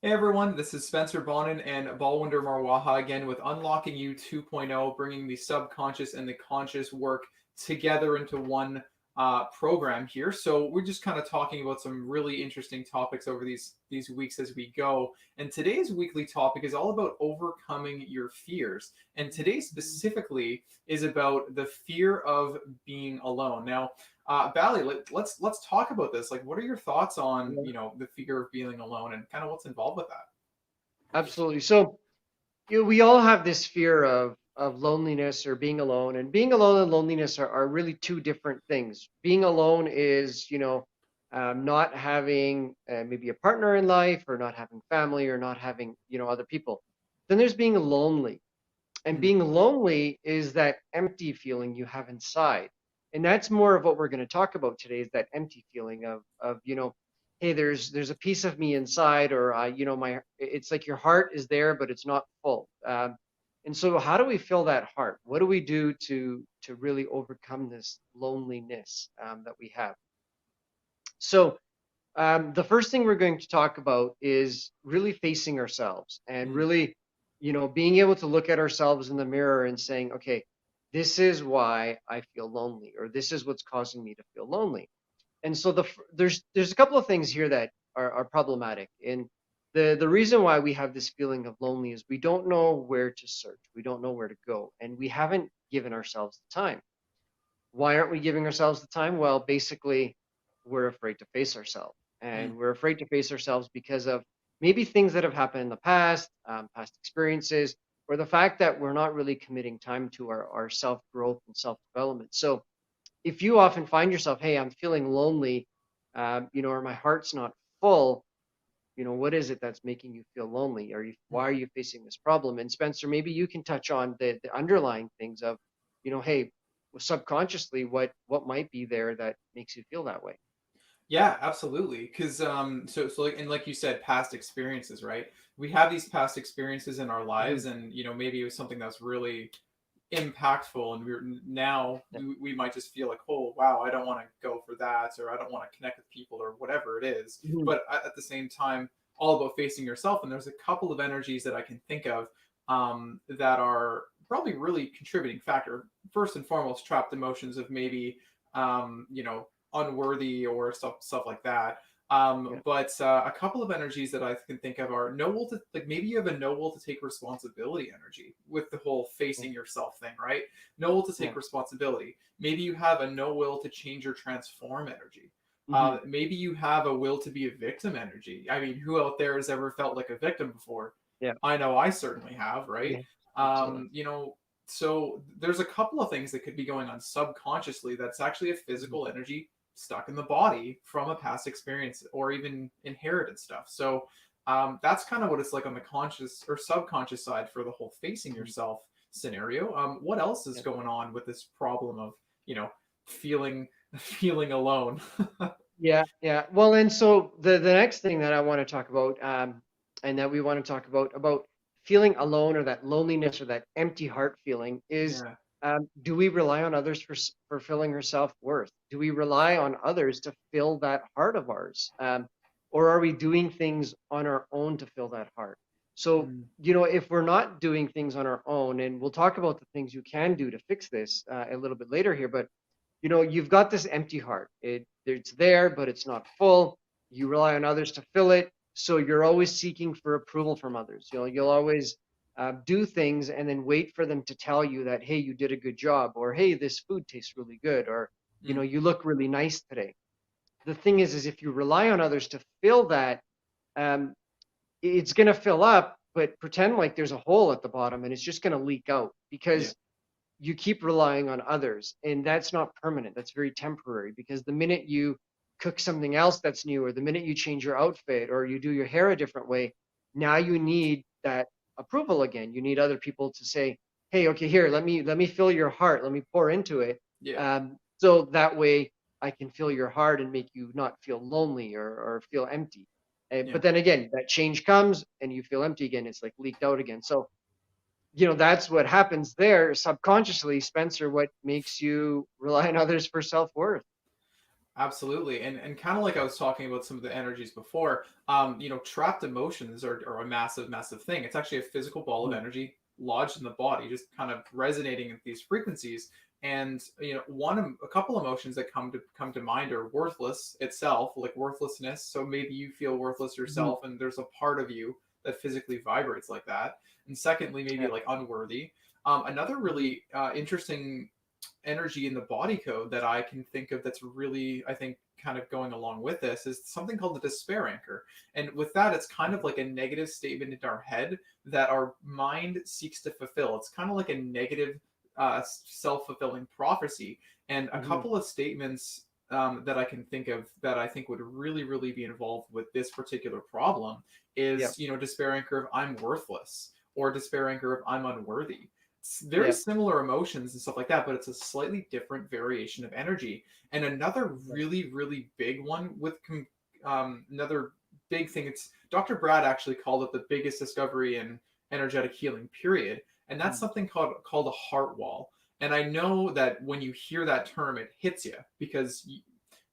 Hey everyone, this is Spencer Bonin and Balwinder Marwaha again with Unlocking You 2.0, bringing the subconscious and the conscious work together into one program here. So we're just kind of talking about some really interesting topics over these weeks as we go. And today's weekly topic is all about overcoming your fears. And today specifically is about the fear of being alone. Now, Bally, let's talk about this. Like, what are your thoughts on Yeah, the fear of being alone and kind of what's involved with that? absolutely. So, we all have this fear of loneliness or being alone, and being alone and loneliness are really two different things. Being alone is, not having maybe a partner in life, or not having family, or not having, other people. Then there's being lonely, and Mm, being lonely is that empty feeling you have inside. And that's more of what we're going to talk about today, is that empty feeling of hey, there's a piece of me inside, or my, it's like your heart is there but it's not full. And so how do we fill that heart? What do we do to really overcome this loneliness that we have? So the first thing we're going to talk about is really facing ourselves, and mm, really, being able to look at ourselves in the mirror and saying, okay, this is why I feel lonely, or this is what's causing me to feel lonely. And so there's a couple of things here that are problematic. And the reason why we have this feeling of lonely is we don't know where to search, we don't know where to go, and we haven't given ourselves the time. Why aren't we giving ourselves the time? Well, basically, we're afraid to face ourselves. mm. And we're afraid to face ourselves because of maybe things that have happened in the past, past experiences, or the fact that we're not really committing time to our self growth and self development. So if you often find yourself, hey, I'm feeling lonely, or my heart's not full, what is it that's making you feel lonely? Why are you facing this problem? And Spencer, maybe you can touch on the underlying things of, hey, subconsciously, what might be there that makes you feel that way? Yeah, absolutely. Because so like you said, past experiences, right? We have these past experiences in our Hmm. lives, and maybe it was something that's really impactful, and Yeah, we might just feel like, oh wow, I don't want to go for that, or I don't want to connect with people, or whatever it is. hmm, But at the same time, all about facing yourself. And there's a couple of energies that I can think of that are probably really contributing factor. First and foremost, trapped emotions of maybe unworthy or stuff like that. yeah, But a couple of energies that I can think of are no will to, like, maybe you have a no will to take responsibility energy with the whole yeah, facing yourself thing, right? No will to yeah, take responsibility. Maybe you have a no will to change or transform energy. hmm, Maybe you have a will to be a victim energy. I mean, who out there has ever felt like a victim before? yeah, I know I certainly have, right? yeah, absolutely. Um, you know, so there's a couple of things that could be going on subconsciously that's actually a Hmm. physical energy stuck in the body from a past experience or even inherited stuff. So that's kind of what it's like on the conscious or subconscious side for the whole facing Hmm. yourself scenario. What else is Yeah. going on with this problem of feeling feeling alone? Yeah, yeah. Well, and so the next thing that I want to talk about, and that we want to talk about feeling alone, or that loneliness, or that empty heart feeling, is, Yeah. do we rely on others for filling our self worth? Do we rely on others to fill that heart of ours, or are we doing things on our own to fill that heart? So, Mm, if we're not doing things on our own, and we'll talk about the things you can do to fix this a little bit later here, but you've got this empty heart. It's there, but it's not full. You rely on others to fill it. So you're always seeking for approval from others. You'll always do things and then wait for them to tell you that, hey, you did a good job, or hey, this food tastes really good, or mm, you look really nice today. The thing is if you rely on others to fill that, um, it's going to fill up, but pretend like there's a hole at the bottom, and it's just going to leak out yeah. because you keep relying on others, and that's not permanent. That's very temporary, because the minute you cook something else that's new, or the minute you change your outfit, or you do your hair a different way, now you need that approval again. You need other people to say, hey, okay, here, let me fill your heart, let me pour into it, Yeah. so that way I can fill your heart and make you not feel lonely, or feel empty. Yeah. But then again, that change comes and you feel empty again. It's like leaked out again. So that's what happens there subconsciously. Spencer, what makes you rely on others for self-worth? Absolutely. And kind of like I was talking about some of the energies before, trapped emotions are a massive, massive thing. It's actually a physical ball of Mm. energy lodged in the body, just kind of resonating at these frequencies. And a couple emotions that come to mind are worthless itself, like worthlessness. So maybe you feel worthless Mhm. yourself, and there's a part of you that physically vibrates like that. And secondly, maybe Yeah. like unworthy. Another Mhm. really interesting energy in the body code that I can think of that's really, I think, kind of going along with this is something called the despair anchor. And with that, it's kind of Mhm. like a negative statement in our head that our mind seeks to fulfill. It's kind of like a negative, self fulfilling prophecy. And a Mhm. couple of statements that I can think of that I think would really, really be involved with this particular problem Yeah. is, despair anchor of I'm worthless or despair anchor of I'm unworthy. Very Yeah. similar emotions and stuff like that, but it's a slightly different variation of energy. And another Yeah. really, really big one another big thing, it's Dr. Brad actually called it the biggest discovery in energetic healing, period. And that's Mm. something called a heart wall. And I know that when you hear that term, it hits you because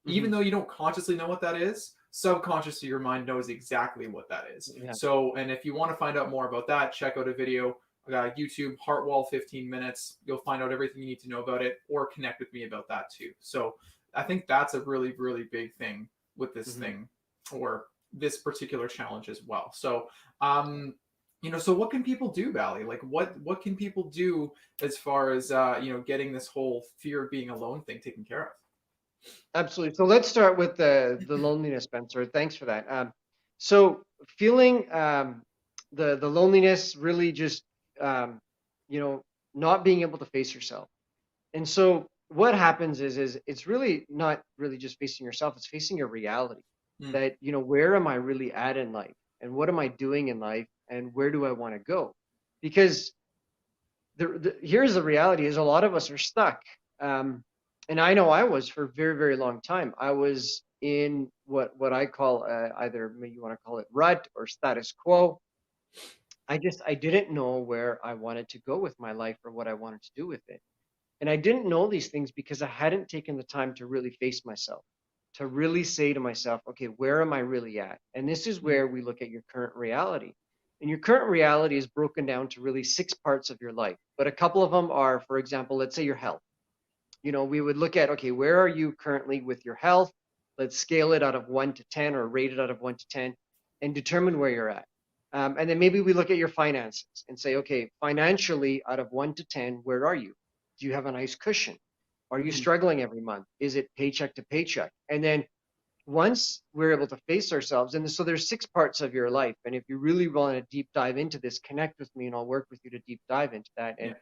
even Mhm. though you don't consciously know what that is, subconsciously your mind knows exactly what that is. Yeah. So, and if you want to find out more about that, check out a video, YouTube Heartwall 15 minutes. You'll find out everything you need to know about it, or connect with me about that too. So, I think that's a really, really big thing with this Mhm. thing, or this particular challenge as well. So, so what can people do, Bally? Like, what can people do as far as getting this whole fear of being alone thing taken care of? Absolutely. So let's start with the loneliness, Spencer. Thanks for that. So feeling the loneliness, really just um, you know not being able to face yourself. And so what happens is it's really not really just facing yourself, it's facing your reality. Mm, That, where am I really at in life? And what am I doing in life? And where do I want to go? Because here's the reality is a lot of us are stuck. Um, and I know I was for a very, very long time. I was in what I call either you want to call it rut or status quo. I didn't know where I wanted to go with my life or what I wanted to do with it. And I didn't know these things because I hadn't taken the time to really face myself, to really say to myself, okay, where am I really at? And this is mm, where we look at your current reality. And your current reality is broken down to really six parts of your life. But a couple of them are, for example, let's say your health. We would look at, okay, where are you currently with your health? Let's scale it out of 1 to 10 or rate it out of 1 to 10 and determine where you're at. And then maybe we look at your finances and say, okay, financially out of 1 to 10, where are you? Do you have a nice cushion? Are you mm, struggling every month? Is it paycheck to paycheck? And then once we're able to face ourselves, and so there's six parts of your life. And if you really want to deep dive into this, connect with me and I'll work with you to deep dive into that yeah.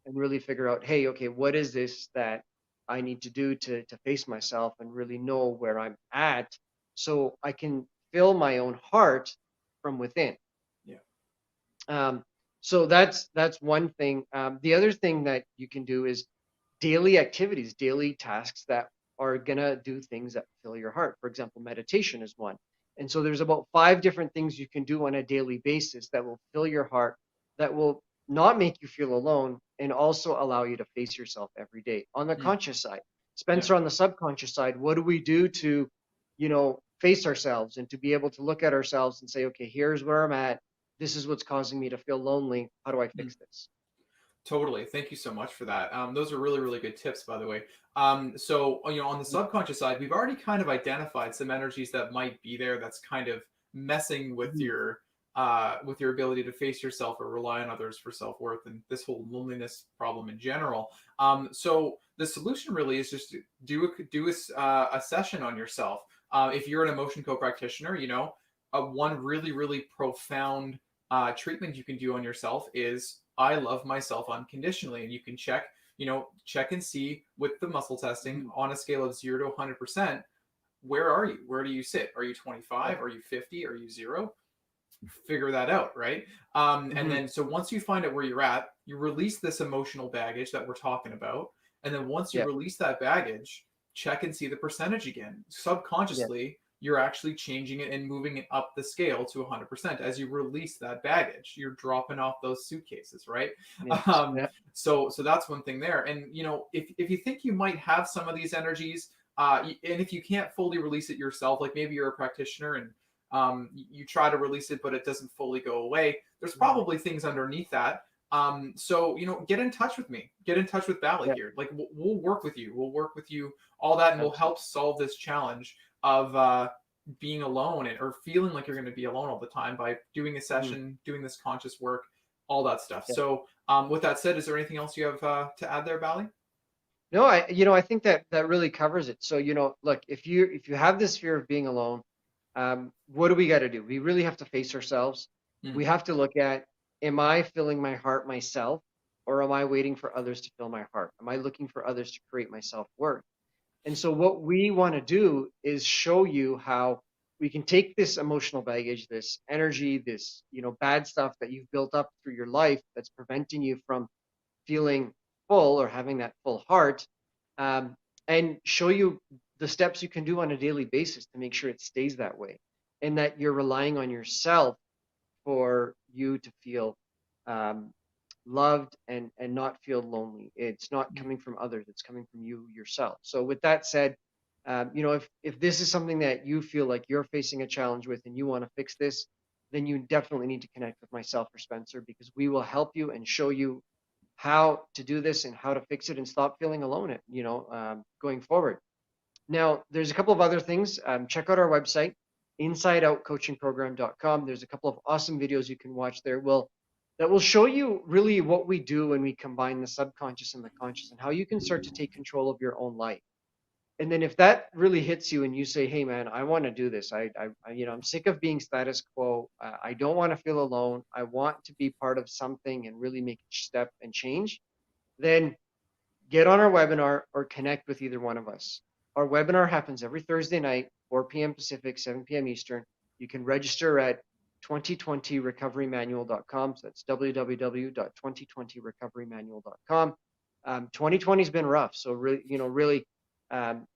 and really figure out, hey, okay, what is this that I need to do to face myself and really know where I'm at so I can fill my own heart from within. Yeah. Um, so that's one thing. The other thing that you can do is daily activities, daily tasks that are gonna do things that fill your heart. For example, meditation is one. And so there's about five different things you can do on a daily basis that will fill your heart, that will not make you feel alone, and also allow you to face yourself every day. On the Mm, conscious side, yeah. Spencer, on the subconscious side, what do we do to, face ourselves and to be able to look at ourselves and say, okay, here's where I'm at. This is what's causing me to feel lonely. How do I Mm. fix this? Totally. Thank you so much for that. Those are really, really good tips, by the way. So, on the Mhm. subconscious side, we've already kind of identified some energies that might be there that's kind of messing Mhm. with your ability to face yourself or rely on others for self-worth and this whole loneliness problem in general. So the solution really is just to do a session on yourself. If you're an emotion co-practitioner, one really, really profound treatment you can do on yourself is I love myself unconditionally. And you can check and see with the muscle testing Mhm. on a scale of 0 to 100%, where are you? Where do you sit? Are you Yeah. 25? Are you 50? Are you zero? Figure that out, right? And Mhm. then, so once you find out where you're at, you release this emotional baggage that we're talking about. And then once you Yeah. release that baggage, check and see the percentage again. Yeah. Subconsciously, you're actually changing it and moving it up the scale to 100% as you release that baggage. You're dropping off those suitcases, right? Yes. Um, Yeah. so that's one thing there. And if you think you might have some of these energies, and if you can't fully release it yourself, like maybe you're a practitioner and you try to release it, but it doesn't fully go away, there's Mhm. probably things underneath that. So get in touch with me, get in touch with Bally Yeah, here. Like we'll work with you, we'll work with you, all that, and we'll absolutely. help solve this challenge of being alone or feeling like you're going to be alone all the time by doing a Mhm. session, doing this conscious work, all that stuff. Yeah. So with that said, is there anything else you have to add there, Bally? No, I think that that really covers it. So, look, if you have this fear of being alone, what do we got to do? We really have to face ourselves. We Mm, have to look at, am I filling my heart myself, or am I waiting for others to fill my heart? Am I looking for others to create my self-worth? And so what we want to do is show you how we can take this emotional baggage, this energy, this, bad stuff that you've built up through your life that's preventing you from feeling full or having that full heart, um, and show you the steps you can do on a daily basis to make sure it stays that way, and that you're relying on yourself for you to feel um, loved and not feel lonely. It's not mm, coming from others; it's coming from you yourself. So, with that said, if this is something that you feel like you're facing a challenge with and you want to fix this, then you definitely need to connect with myself or Spencer, because we will help you and show you how to do this and how to fix it and stop feeling alone, going forward. Now, there's a couple of other things. Check out our website, insideoutcoachingprogram.com. There's a couple of awesome videos you can watch there. That will show you really what we do when we combine the subconscious and the conscious, and how you can start to take control of your own life. And then if that really hits you and you say, hey man, I want to do this. I'm sick of being status quo. I don't want to feel alone. I want to be part of something and really make a step and change. Then get on our webinar or connect with either one of us. Our webinar happens every Thursday night, 4 p.m. Pacific, 7 p.m. Eastern. You can register at 2020recoverymanual.com. So that's www.2020recoverymanual.com. 2020 has been rough. So really,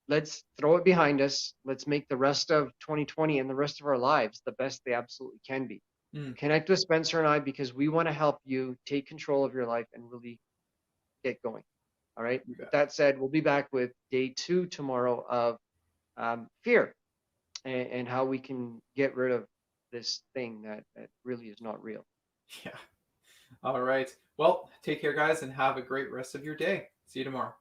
let's throw it behind us. Let's make the rest of 2020 and the rest of our lives the best they absolutely can be. mm, Connect with Spencer and I, because we want to help you take control of your life and really get going. All right. you With bet. that said, we'll be back with day 2 tomorrow of fear, and how we can get rid of this thing that really is not real. Yeah. All right. Well, take care, guys, and have a great rest of your day. See you tomorrow.